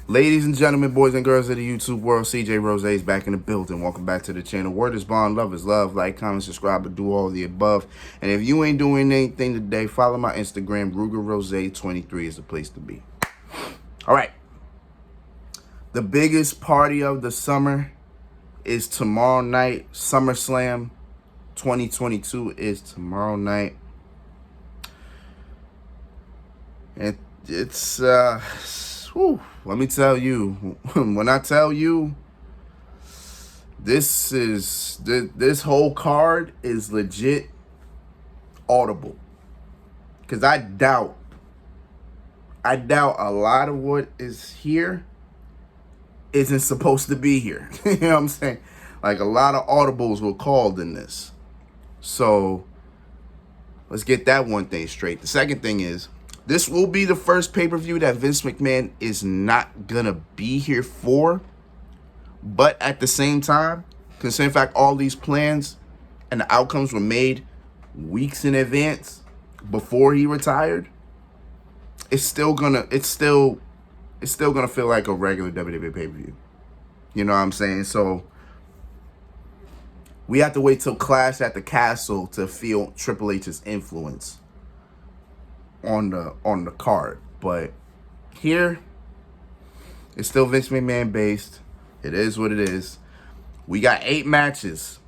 Ladies and gentlemen, boys and girls of the YouTube world, CJ Rose is back in the building. Welcome back to the channel. Word is bond, love is love. Like, comment, subscribe, and do all of the above. And if you ain't doing anything today, follow my Instagram. RugerRose23 is the place to be. All right. The biggest party of the summer is tomorrow night. Summerslam 2022 is tomorrow night. And it's let me tell you, when I tell you this whole card is legit audible, because I doubt a lot of what is here isn't supposed to be here. You know what I'm saying? Like, a lot of audibles were called in this. So let's get that one thing straight. The second thing is, this will be the first pay-per-view that Vince McMahon is not going to be here for. But at the same time, considering the fact all these plans and the outcomes were made weeks in advance before he retired, it's still gonna feel like a regular WWE pay-per-view. You know what I'm saying? So we have to wait till Clash at the Castle to feel Triple H's influence on the card. But here, it's still Vince McMahon based. It is what it is. We got 8 matches.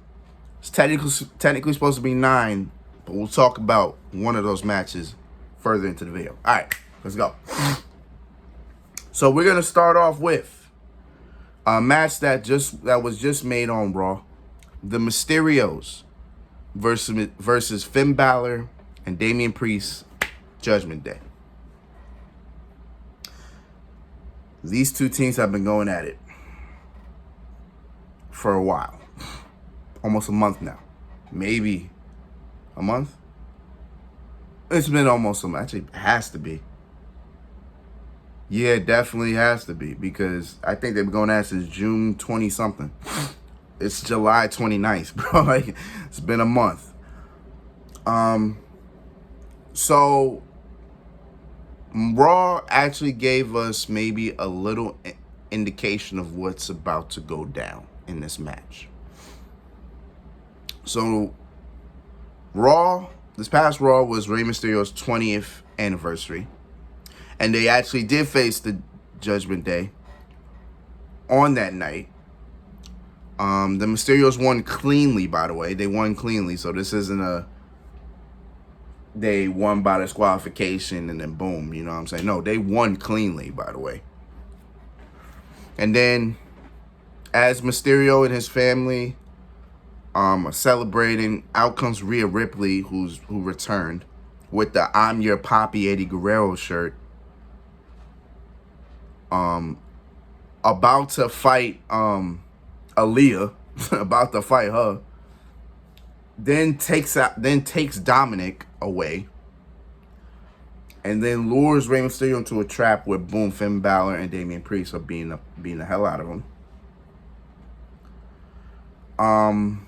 It's technically supposed to be 9, but we'll talk about one of those matches further into the video. All right, let's go. So we're gonna start off with a match that was just made on Raw. The Mysterios versus Finn Balor and Damian Priest, Judgment Day. These two teams have been going at it for a while. Almost a month now. Maybe a month? It's been almost a month. Actually, it has to be. Yeah, it definitely has to be, because I think they've been going at it since June 20-something. It's July 29th, bro. Like, it's been a month. So Raw actually gave us maybe a little indication of what's about to go down in this match. So this past Raw was Rey Mysterio's 20th anniversary. And they actually did face the Judgment Day on that night. The Mysterios won cleanly, by the way. They won cleanly, so this isn't they won by disqualification and then boom, you know what I'm saying? No, they won cleanly, by the way. And then, as Mysterio and his family are celebrating, out comes Rhea Ripley, who returned with the "I'm Your Papi" Eddie Guerrero shirt. About to fight Aaliyah, about to fight her. Then takes Dominic away, and then lures Rey Mysterio into a trap where boom, Finn Balor and Damian Priest are beating the hell out of him. And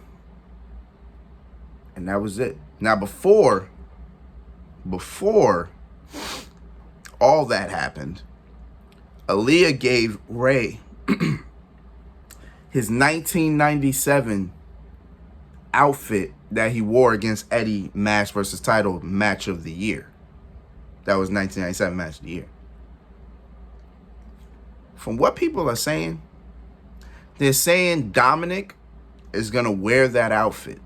that was it. Now, before all that happened, Aaliyah gave Rey his 1997 outfit that he wore against Eddie match versus title match of the year. That was 1997 match of the year. From what people are saying, they're saying Dominic is going to wear that outfit.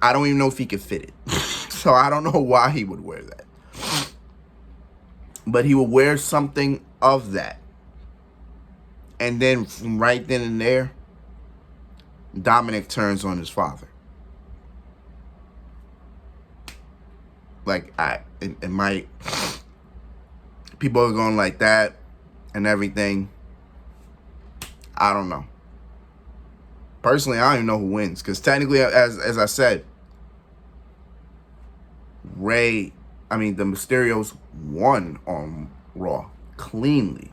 I don't even know if he could fit it. So I don't know why he would wear that. But he will wear something of that. And then from right then and there, Dominic turns on his father. Like, it might, people are going like that and everything. I don't know. Personally, I don't even know who wins, because technically, as I said, the Mysterios won on Raw cleanly.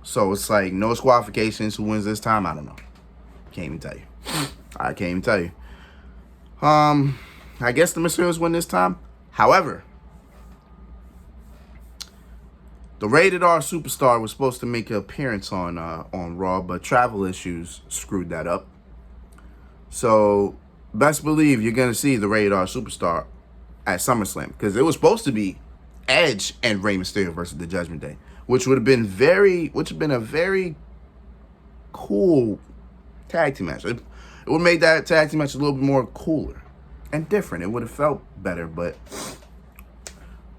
So it's like no disqualifications. Who wins this time? I don't know. Can't even tell you. I can't even tell you. I guess the Mysterios win this time. However, The Rated R Superstar was supposed to make an appearance on Raw, but travel issues screwed that up. So best believe you're gonna see the Rated R Superstar at SummerSlam, because it was supposed to be Edge and Rey Mysterio versus the Judgment Day, which would have been a very cool tag team match. It would have made that tag team match a little bit more cooler and different. It would have felt better, but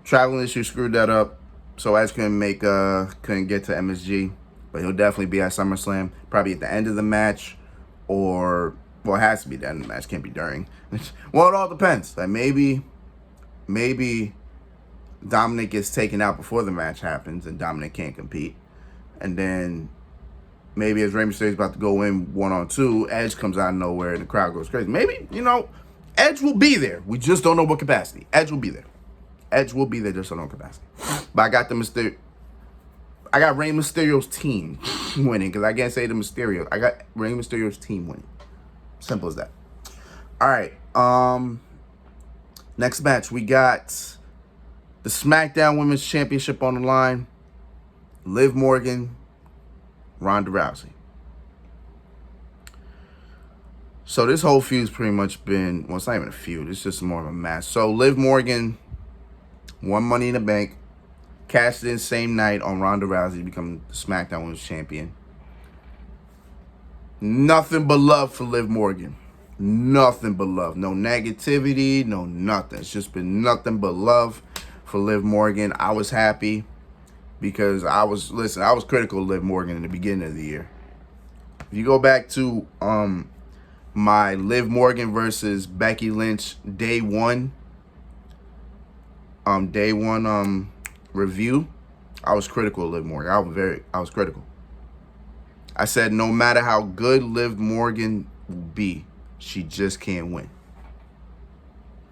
traveling issues screwed that up. So Edge couldn't get to MSG, but he'll definitely be at SummerSlam, probably at the end of the match, or well, it has to be the end of the match. Can't be during. Well, it all depends. Like maybe Dominic gets taken out before the match happens, and Dominic can't compete, and then maybe as Rey Mysterio's about to go in 1-on-2, Edge comes out of nowhere and the crowd goes crazy. Maybe, Edge will be there. We just don't know what capacity. Edge will be there. Edge will be there, just don't know capacity. But I got Rey Mysterio's team winning, because I can't say the Mysterio. I got Rey Mysterio's team winning. Simple as that. All right. Next match, we got the SmackDown Women's Championship on the line. Liv Morgan, Ronda Rousey. So this whole feud's pretty much been, well, it's not even a feud. It's just more of a match. So Liv Morgan won Money in the Bank, cashed in same night on Ronda Rousey, becoming the SmackDown Women's Champion. Nothing but love for Liv Morgan. Nothing but love. No negativity, no nothing. It's just been nothing but love for Liv Morgan. I was happy because I was critical of Liv Morgan in the beginning of the year. If you go back to my Liv Morgan versus Becky Lynch day one review, I was critical of Liv Morgan. I was critical. I said no matter how good Liv Morgan will be, she just can't win.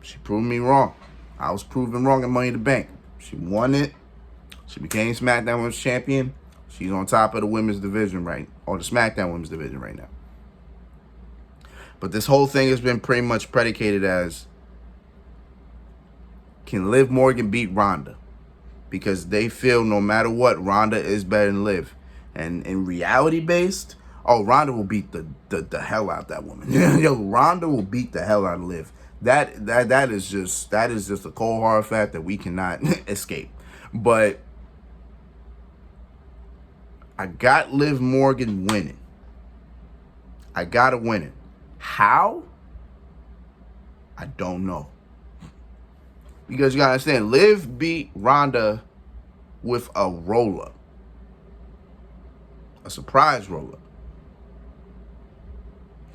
She proved me wrong. I was proven wrong in Money in the Bank. She won it. She became SmackDown Women's Champion. She's on top of the women's division or the SmackDown Women's division right now. But this whole thing has been pretty much predicated as, can Liv Morgan beat Ronda? Because they feel no matter what, Ronda is better than Liv. And in reality-based, Ronda will beat the hell out of that woman. Yo, Ronda will beat the hell out of Liv. That is just a cold hard fact that we cannot escape. But I got Liv Morgan winning. I got to win it. How? I don't know. Because you got to understand, Liv beat Ronda with a roll-up. A surprise roll-up.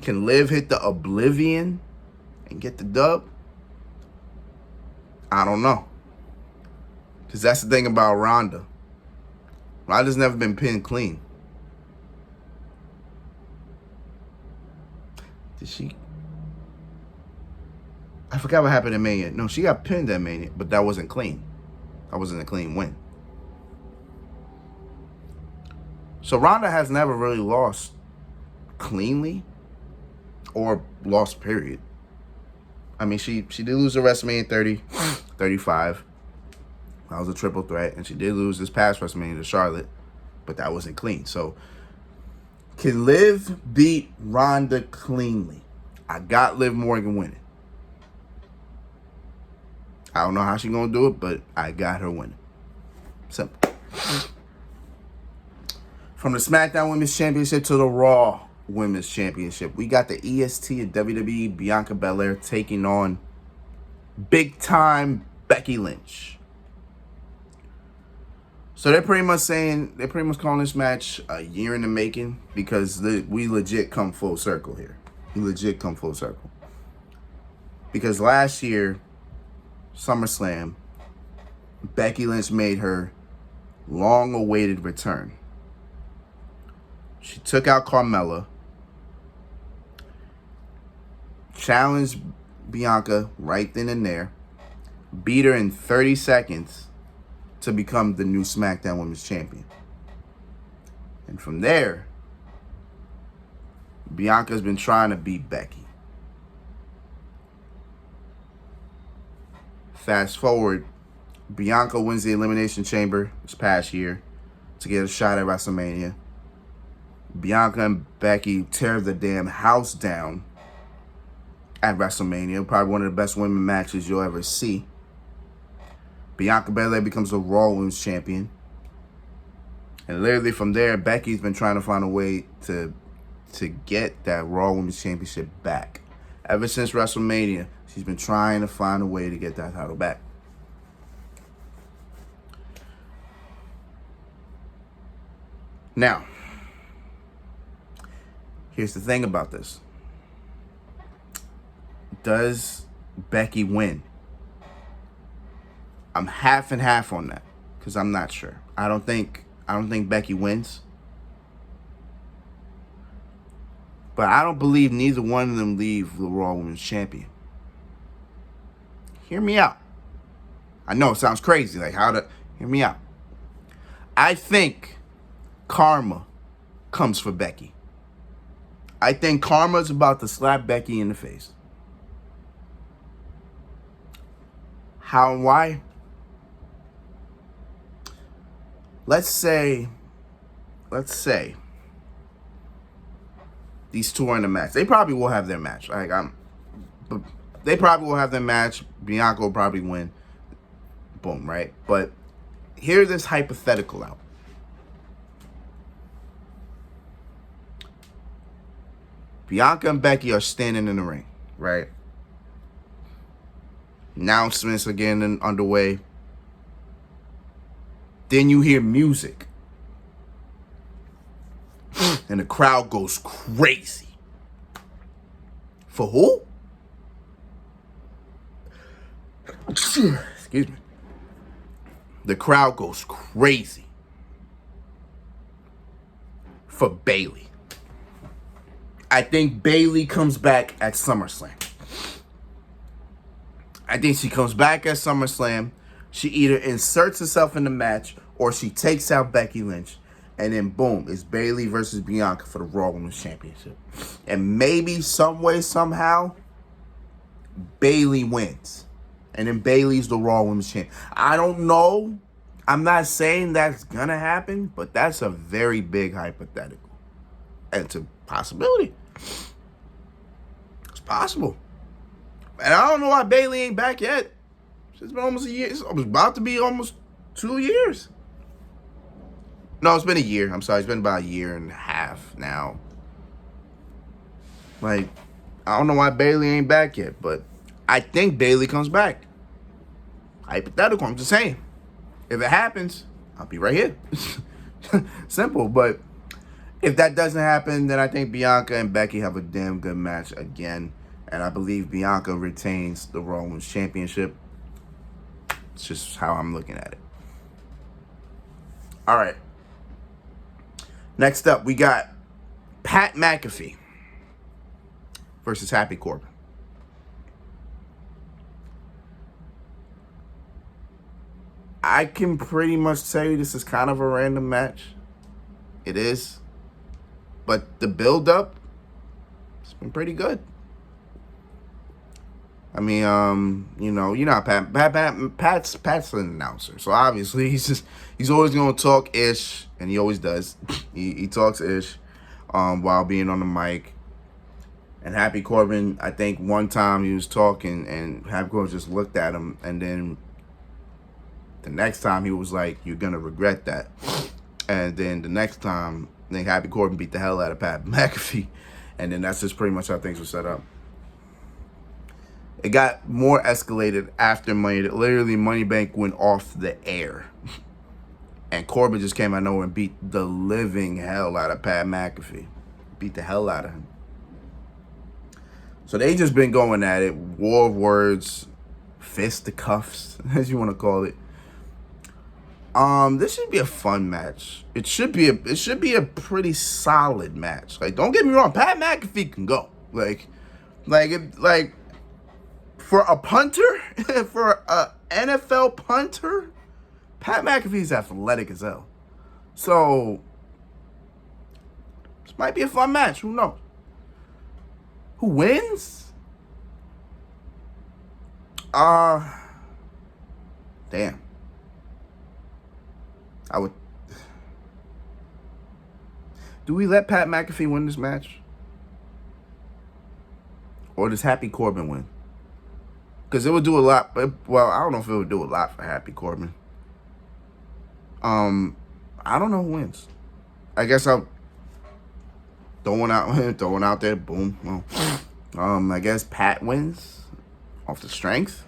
Can Liv hit the Oblivion and get the dub? I don't know. Because that's the thing about Ronda. Ronda's never been pinned clean. Did she? I forgot what happened in Mania. No, she got pinned at Mania, but that wasn't clean. That wasn't a clean win. So Ronda has never really lost cleanly or lost, period. I mean, she did lose at WrestleMania 35. That was a triple threat. And she did lose this past WrestleMania to Charlotte, but that wasn't clean. So can Liv beat Ronda cleanly? I got Liv Morgan winning. I don't know how she's going to do it, but I got her winning. Simple. From the SmackDown Women's Championship to the Raw Women's Championship, we got the EST of WWE, Bianca Belair, taking on big-time Becky Lynch. So they're pretty much calling this match a year in the making, because we legit come full circle here. We legit come full circle. Because last year, SummerSlam, Becky Lynch made her long-awaited return. She took out Carmella, challenged Bianca right then and there, beat her in 30 seconds to become the new SmackDown Women's Champion. And from there, Bianca's been trying to beat Becky. Fast forward Bianca wins the Elimination Chamber this past year to get a shot at WrestleMania. Bianca and Becky tear the damn house down at WrestleMania. Probably one of the best women matches you'll ever see. Bianca Belair becomes the Raw Women's Champion. And literally from there, Becky's been trying to find a way to get that Raw Women's Championship back. Ever since WrestleMania, she's been trying to find a way to get that title back. Now, here's the thing about this. Does Becky win? I'm half and half on that because I'm not sure. I don't think Becky wins. But I don't believe neither one of them leave the Raw Women's Champion. Hear me out. I know it sounds crazy. Hear me out. I think karma comes for Becky. I think karma's about to slap Becky in the face. How and why? Let's say these two are in a match. They probably will have their match. They probably will have their match. Bianca will probably win. Boom, right? But hear this hypothetical out. Bianca and Becky are standing in the ring, right? Announcements are getting underway. Then you hear music. And the crowd goes crazy. For who? Excuse me. The crowd goes crazy. For Bayley. I think Bayley comes back at SummerSlam. I think she comes back at SummerSlam. She either inserts herself in the match or she takes out Becky Lynch. And then boom, it's Bayley versus Bianca for the Raw Women's Championship. And maybe some way, somehow, Bayley wins. And then Bayley's the Raw Women's Champion. I don't know. I'm not saying that's going to happen, but that's a very big hypothetical. And it's a possibility. It's possible. And I don't know why Bayley ain't back yet. It's been almost a year. It's about to be almost 2 years. No, it's been a year. I'm sorry. It's been about a year and a half now. I don't know why Bayley ain't back yet, but I think Bayley comes back. Hypothetical. I'm just saying. If it happens, I'll be right here. Simple. But if that doesn't happen, then I think Bianca and Becky have a damn good match again. And I believe Bianca retains the Raw Women's Championship. It's just how I'm looking at it. All right. Next up, we got Pat McAfee versus Happy Corbin. I can pretty much say this is kind of a random match. It is. But the build-up, it's been pretty good. I mean, Pat's an announcer, so obviously he's always gonna talk ish, and he always does. he talks ish, while being on the mic. And Happy Corbin, I think one time he was talking, and Happy Corbin just looked at him, and then the next time he was like, "You're gonna regret that." And then the next time, I think Happy Corbin beat the hell out of Pat McAfee, and then that's just pretty much how things were set up. It got more escalated after literally Money Bank went off the air. And Corbin just came out of nowhere and beat the living hell out of Pat McAfee. Beat the hell out of him. So they just been going at it. War of words. Fisticuffs, as you want to call it. This should be a fun match. It should be a pretty solid match. Don't get me wrong, Pat McAfee can go. For a punter, for a NFL punter, Pat McAfee's athletic as hell. So, this might be a fun match. Who knows? Who wins? Damn. I would. Do we let Pat McAfee win this match? Or does Happy Corbin win? Because it would do a lot. Well, I don't know if it would do a lot for Happy Corbin. I don't know who wins. I guess I'll throwing out there. Boom. Well, I guess Pat wins off the strength.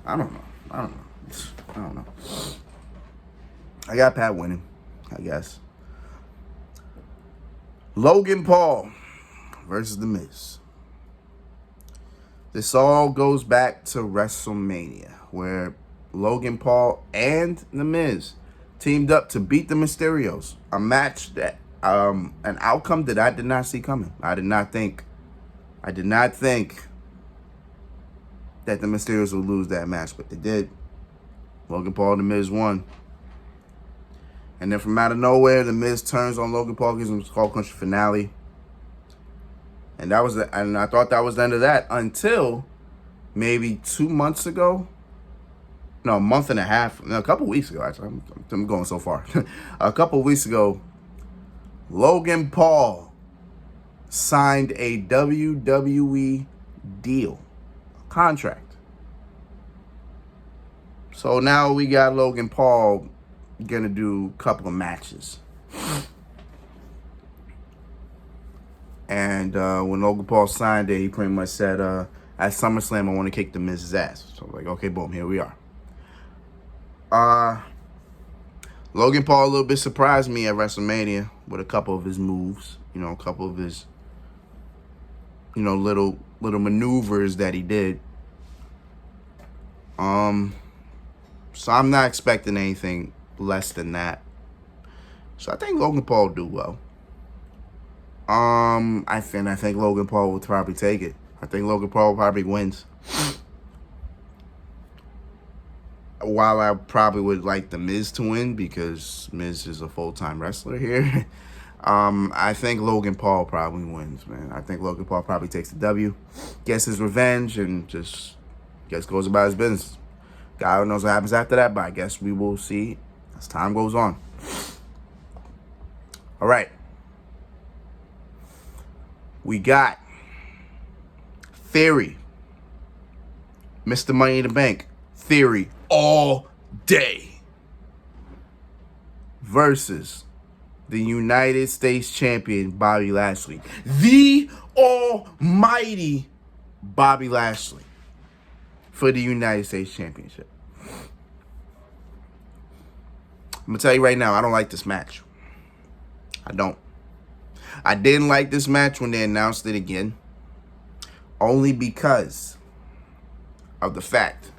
I don't know. I got Pat winning, I guess. Logan Paul versus The Miz. This all goes back to WrestleMania, where Logan Paul and The Miz teamed up to beat the Mysterios. A match that, an outcome that I did not see coming. I did not think that the Mysterios would lose that match, but they did. Logan Paul and The Miz won. And then from out of nowhere, The Miz turns on Logan Paul, gives him a Skull Country finale. And I thought that was the end of that until maybe 2 months ago. No, a month and a half. No, a couple weeks ago, actually. I'm going so far. A couple weeks ago, Logan Paul signed a WWE deal, contract. So now we got Logan Paul gonna do a couple of matches. And when Logan Paul signed it, he pretty much said, at SummerSlam, I want to kick The Miz's ass. So I'm like, okay, boom, here we are. Logan Paul a little bit surprised me at WrestleMania with a couple of his moves. A couple of his, little maneuvers that he did. So I'm not expecting anything less than that. So I think Logan Paul will do well. I think Logan Paul will probably take it. I think Logan Paul probably wins. While I probably would like The Miz to win because Miz is a full-time wrestler here, I think Logan Paul probably wins, man. I think Logan Paul probably takes the W, gets his revenge, and just goes about his business. God knows what happens after that, but I guess we will see as time goes on. All right. We got Theory, Mr. Money in the Bank, Theory all day versus the United States champion, Bobby Lashley. The almighty Bobby Lashley for the United States Championship. I'm going to tell you right now, I don't like this match. I don't. I didn't like this match when they announced it again. Only because of the fact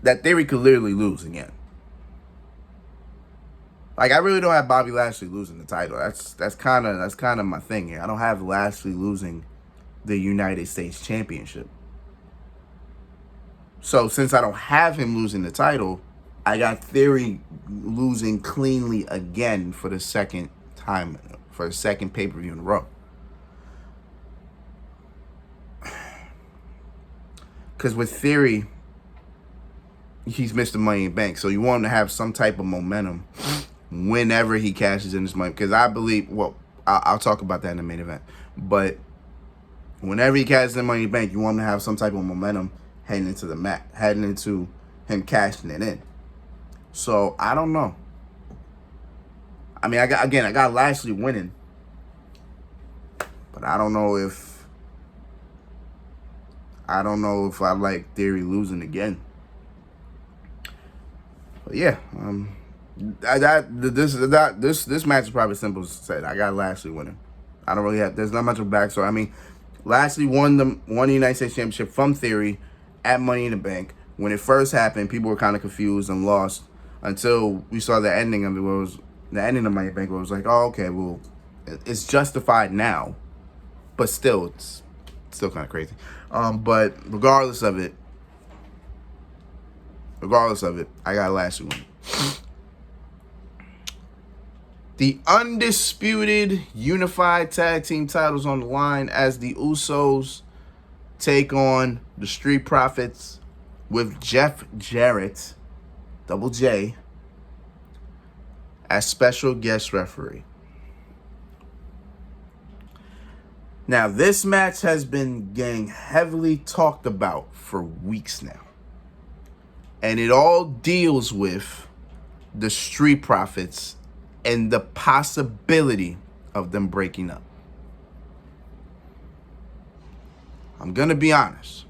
that Theory could literally lose again. Like, I really don't have Bobby Lashley losing the title. That's kind of my thing here. I don't have Lashley losing the United States Championship. So since I don't have him losing the title, I got Theory losing cleanly again for the second time, for the second pay-per-view in a row. Because with Theory, he's Mr. Money in the Bank, so you want him to have some type of momentum whenever he cashes in his money. Because I believe, well, I'll talk about that in the main event, but whenever he cashes in Money in the Bank, you want him to have some type of momentum heading into the match, heading into him cashing it in. So I don't know. I mean, I got Lashley winning, but I don't know if I like Theory losing again. But yeah, this match is probably simple as said. I got Lashley winning. I don't really have. There's not much of a backstory. I mean, Lashley won the United States Championship from Theory at Money in the Bank. When it first happened, people were kind of confused and lost until we saw the ending of it, where it was the ending of Money in the Bank, where it was like, oh, okay, well, it's justified now, but still, it's still kind of crazy. But regardless of it, I got Lashley winning. The undisputed unified tag team titles on the line as the Usos take on the Street Profits with Jeff Jarrett, Double J, as special guest referee. Now, this match has been getting heavily talked about for weeks now. And it all deals with the Street Profits and the possibility of them breaking up. I'm going to be honest.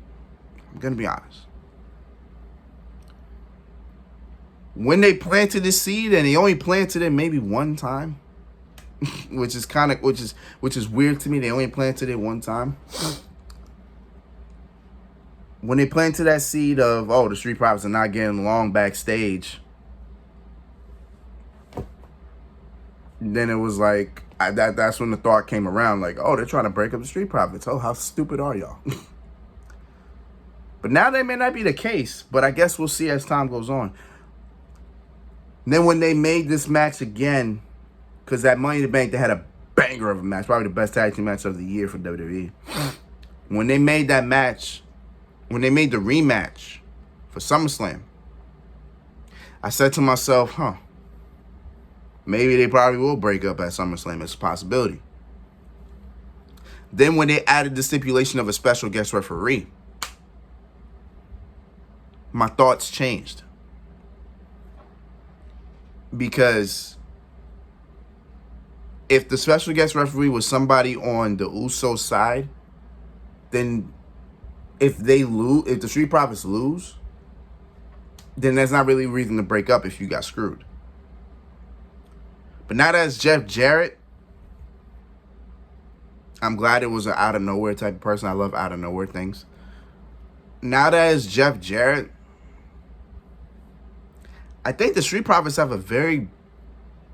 When they planted the seed, and they only planted it maybe one time, which is weird to me. They only planted it one time. When they planted that seed of, the Street Profits are not getting along backstage, then it was like, that's when the thought came around, like, they're trying to break up the Street Profits. Oh, how stupid are y'all? But now that may not be the case, but I guess we'll see as time goes on. And then when they made this match again, because that Money in the Bank, they had a banger of a match, probably the best tag team match of the year for WWE. When they made that match, when they made the rematch for SummerSlam, I said to myself, maybe they probably will break up at SummerSlam. It's a possibility. Then when they added the stipulation of a special guest referee, my thoughts changed. Because if the special guest referee was somebody on the Usos side, then if the Street Profits lose, then there's not really a reason to break up if you got screwed. But now that it's Jeff Jarrett, I'm glad it was an out of nowhere type of person. I love out of nowhere things. Now that it's Jeff Jarrett, I think the Street Profits have a very,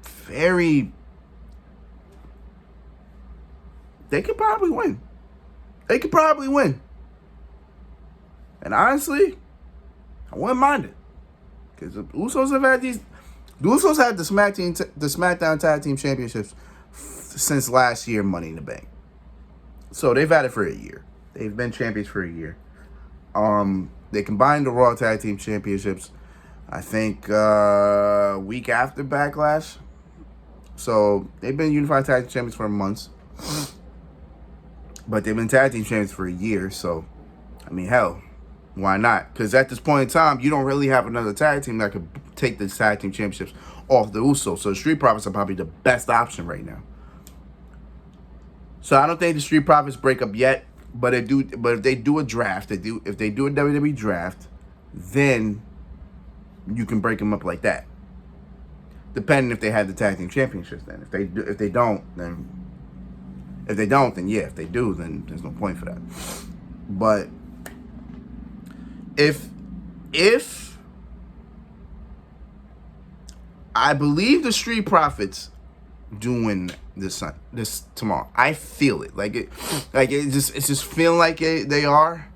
very... They could probably win. And honestly, I wouldn't mind it. Because the Usos have had these... The Usos had the SmackDown Tag Team Championships since last year, Money in the Bank. So they've had it for a year. They've been champions for a year. They combined the Raw Tag Team Championships, I think, week after Backlash. So they've been Unified Tag Team Champions for months. But they've been Tag Team Champions for a year. So, I mean, hell, why not? Because at this point in time, you don't really have another tag team that could take the Tag Team Championships off the Usos. So the Street Profits are probably the best option right now. So I don't think the Street Profits break up yet. But if they do a draft, if they do a WWE draft, then you can break them up like that. Depending if they have the Tag Team Championships then. If they don't, then yeah. If they do, then there's no point for that. But if I believe the Street Profits doing this tomorrow, I feel it. It's just feeling like they are.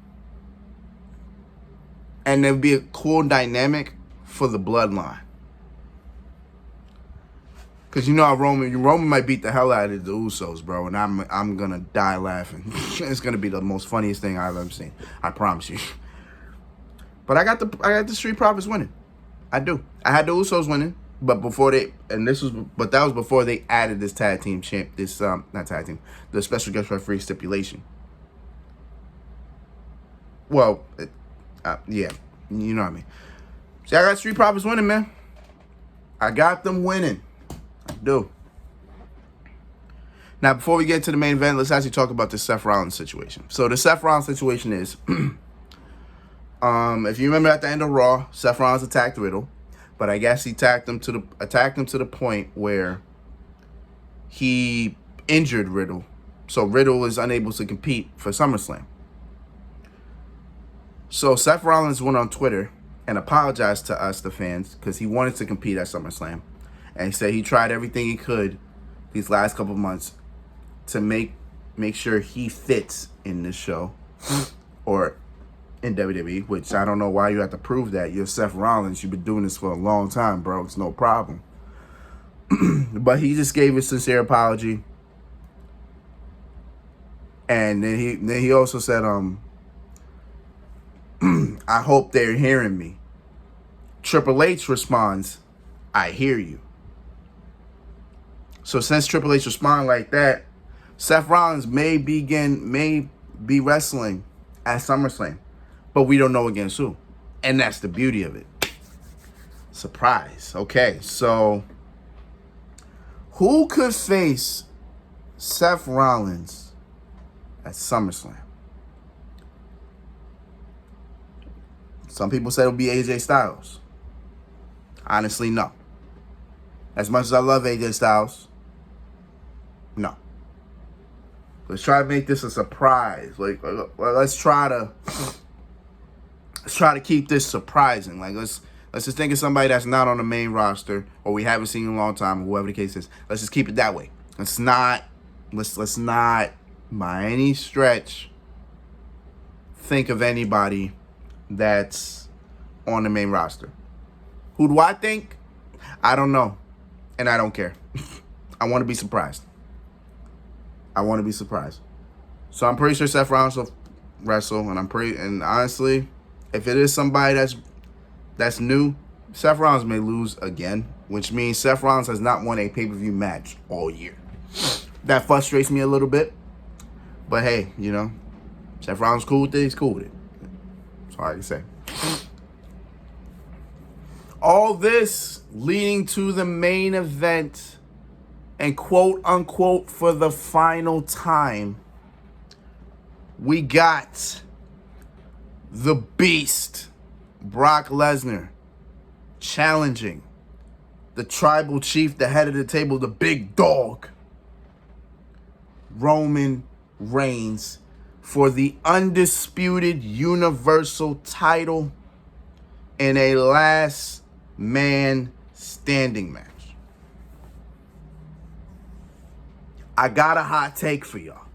And there'd be a cool dynamic for the bloodline. Because you know how Roman might beat the hell out of the Usos, bro, and I'm gonna die laughing. It's gonna be the most funniest thing I've ever seen. I promise you. But I got the Street Profits winning. I do. I had the Usos winning, but that was before they added this tag team the special guest referee stipulation. Well, yeah, you know what I mean. See, I got Street Profits winning, man. I got them winning. I do. Now, before we get to the main event, let's actually talk about the Seth Rollins situation. So the Seth Rollins situation is, if you remember at the end of Raw, Seth Rollins attacked Riddle, but I guess he attacked him to the point where he injured Riddle, so Riddle was unable to compete for SummerSlam. So Seth Rollins went on Twitter and apologized to us, the fans, because he wanted to compete at SummerSlam. And he said he tried everything he could these last couple months to make sure he fits in this show or in WWE, which I don't know why you have to prove that. You're Seth Rollins. You've been doing this for a long time, bro. It's no problem. But he just gave a sincere apology. And then he also said, I hope they're hearing me. Triple H responds, I hear you. So since Triple H responded like that, Seth Rollins may be wrestling at SummerSlam, but we don't know against who. And that's the beauty of it. Surprise. Okay, so who could face Seth Rollins at SummerSlam? Some people said it'll be AJ Styles. Honestly, no. As much as I love AJ Styles, no. Let's try to make this a surprise. Let's try to keep this surprising. Let's just think of somebody that's not on the main roster or we haven't seen in a long time, or whoever the case is. Let's just keep it that way. Let's not by any stretch think of anybody that's on the main roster. Who do I think? I don't know. And I don't care. I want to be surprised. So I'm pretty sure Seth Rollins will wrestle, and honestly, if it is somebody that's new, Seth Rollins may lose again, which means Seth Rollins has not won a pay-per-view match all year. That frustrates me a little bit. But hey, Seth Rollins cool with it, he's cool with it. That's all I can say. All this leading to the main event, and quote unquote for the final time, we got the Beast, Brock Lesnar, challenging the tribal chief, the head of the table, the big dog, Roman Reigns, for the undisputed Universal title in a last man standing match. I got a hot take for y'all.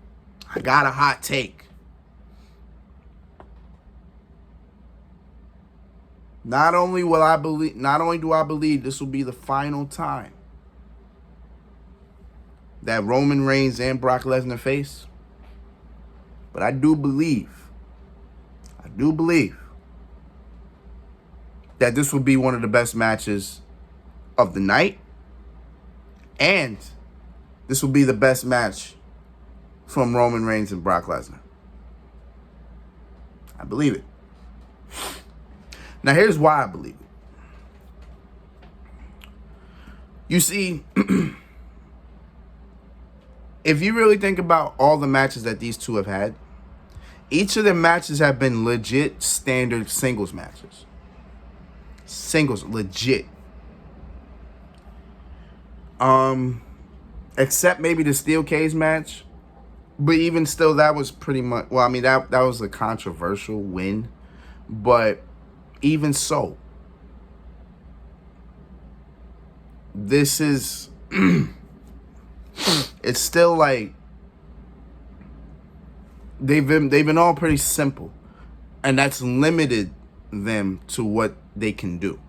Not only do I believe this will be the final time that Roman Reigns and Brock Lesnar face, but I do believe that this will be one of the best matches of the night, and this will be the best match from Roman Reigns and Brock Lesnar. I believe it. Now, here's why I believe it. You see, if you really think about all the matches that these two have had, each of their matches have been legit standard singles matches. Singles, legit. Except maybe the steel cage match. But even still, that was pretty much, that was a controversial win. But even so, this is, it's still like, they've been all pretty simple. And that's limited them to what they can do.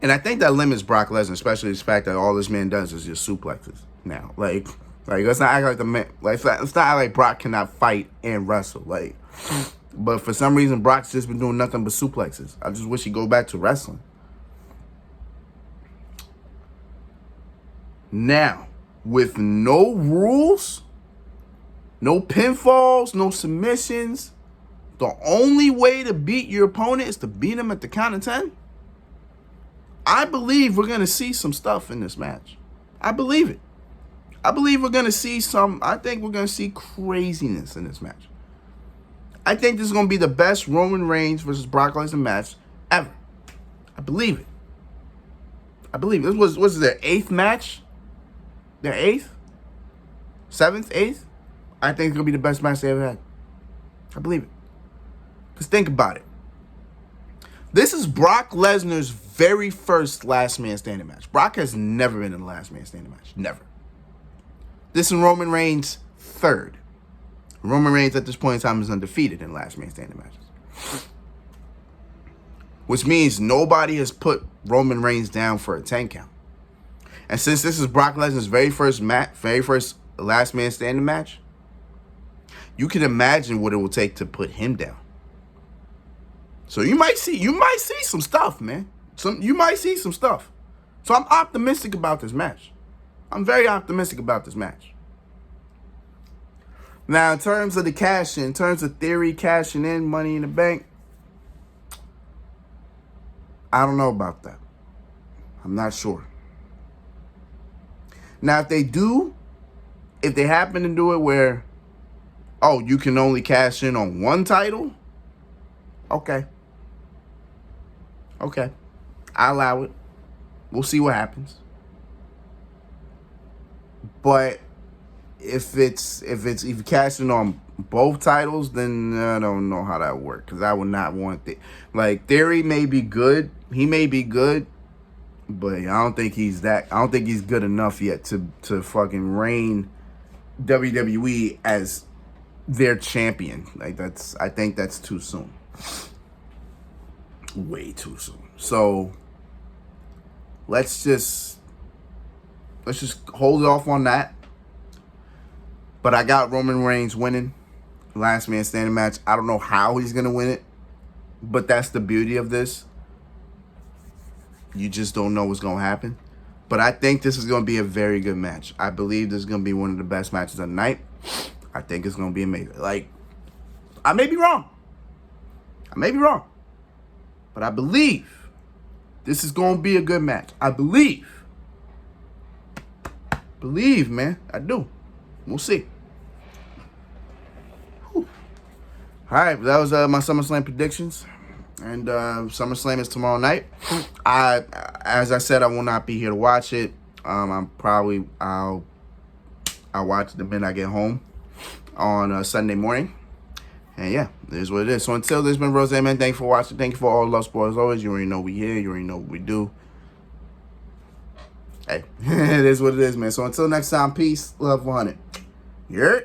And I think that limits Brock Lesnar, especially the fact that all this man does is just suplexes now. Like let's not act like the man. Let's not act like Brock cannot fight and wrestle. But for some reason, Brock's just been doing nothing but suplexes. I just wish he'd go back to wrestling. Now, with no rules, no pinfalls, no submissions, the only way to beat your opponent is to beat him at the count of 10. I believe we're going to see some stuff in this match. I believe it. I think we're going to see craziness in this match. I think this is going to be the best Roman Reigns versus Brock Lesnar match ever. I believe it. This was their 8th match? Their 8th? 7th? 8th? I think it's going to be the best match they ever had. I believe it. Because think about it. This is Brock Lesnar's very first last man standing match. Brock has never been in a last man standing match. Never. This is Roman Reigns' 3rd. Roman Reigns at this point in time is undefeated in last man standing matches. Which means nobody has put Roman Reigns down for a 10 count. And since this is Brock Lesnar's very first last man standing match, you can imagine what it will take to put him down. So you might see some stuff, man. You might see some stuff. So I'm optimistic about this match. I'm very optimistic about this match. Now, in terms of the cash-in, in terms of Theory cashing in Money in the Bank, I don't know about that. I'm not sure. Now, if they happen to do it where, oh, you can only cash in on one title, okay. Okay. I allow it. We'll see what happens. But if you cash in on both titles, then I don't know how that would work, because I would not want it. Like, Theory may be good. He may be good, but I don't think he's good enough yet to fucking reign WWE as their champion. Like, I think that's too soon. Way too soon. So let's just hold off on that. But I got Roman Reigns winning last man standing match. I don't know how he's gonna win it, but that's the beauty of this. You just don't know what's gonna happen. But I think this is gonna be a very good match. I believe this is gonna be one of the best matches of the night. I think it's gonna be amazing. Like, I may be wrong. But I believe this is going to be a good match. I believe. Believe, man. I do. We'll see. Whew. All right. That was my SummerSlam predictions. And SummerSlam is tomorrow night. As I said, I will not be here to watch it. I'll watch it the minute I get home on Sunday morning. And yeah, it is what it is. So until this has been Rose, man. Thank you for watching. Thank you for all the love, support as always. You already know we here. You already know what we do. Hey, it is what it is, man. So until next time, peace, love, 100. Yeah.